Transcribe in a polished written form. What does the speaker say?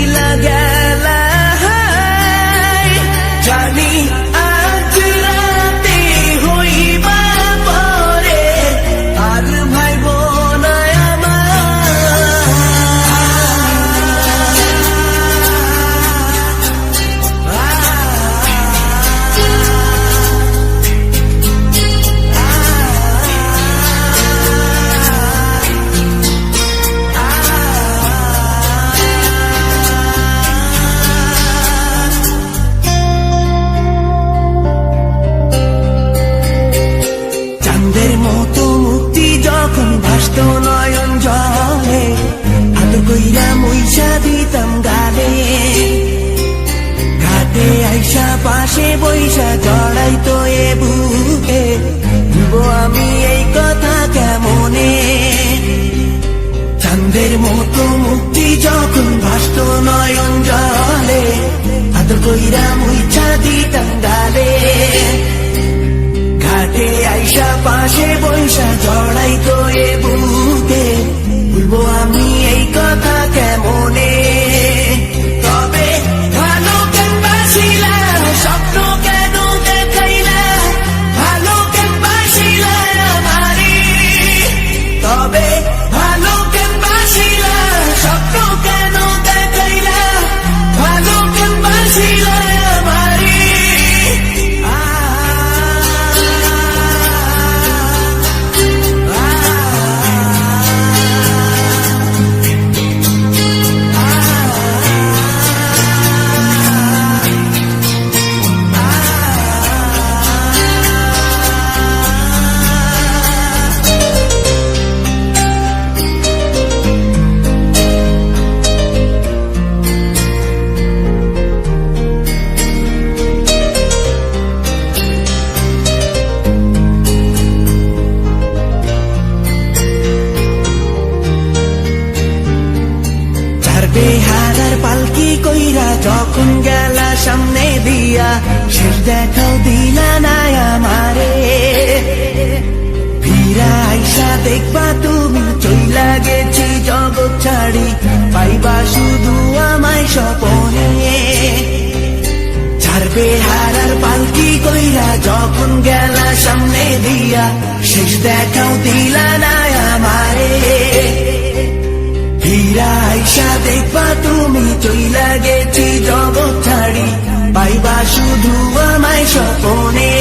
চইলা গেলা জানি আজ রাতে হইবা পরে আর ভাইব না ভাসত নয়ন জলে আদর কইরা মুইসা দিতাম গালে ঘাটে আইসা পাশে বইসা জড়াইতো এ বুকে ভুলবো আমি এই কথা কেমনে চাঁদের মতো মুক্তি যখন ভাসত নয়ন জলে আদর কইরা মুইসা দিতাম গালে ঘাটে আইসা পাশে বইসা জড়াইতো এ বুকে ভুলবো আমি এই কথা কেমনে তবে ভালো কেন বাসিলা স্বপ্ন কেন দেখাইলা ভালো কেন বাসিলা আমারে তবে ভালো কেন বাসিলা স্বপ্ন কেন দেখাইলা ভালো কেন বাসিলা আমারে বেহারার পালকি কইরা যখন গেলা সামনে দিয়া শেষ দেখাও দিলা না আমারে ফিরা আইসা দেখবা তুমি চইলা গেছি জগৎ ছাড়ি পাইবা শুধু আমায় স্বপনে ছাড়বে হারার পালকি কইরা যখন গেলা সামনে দিয়া শেষ দেখাও দিলা না আমারে ফিরা আইসা দেখবা তুমি চইলা গেছি জগৎ ছাড়ি পাইবা শুধু আমায় স্বপনে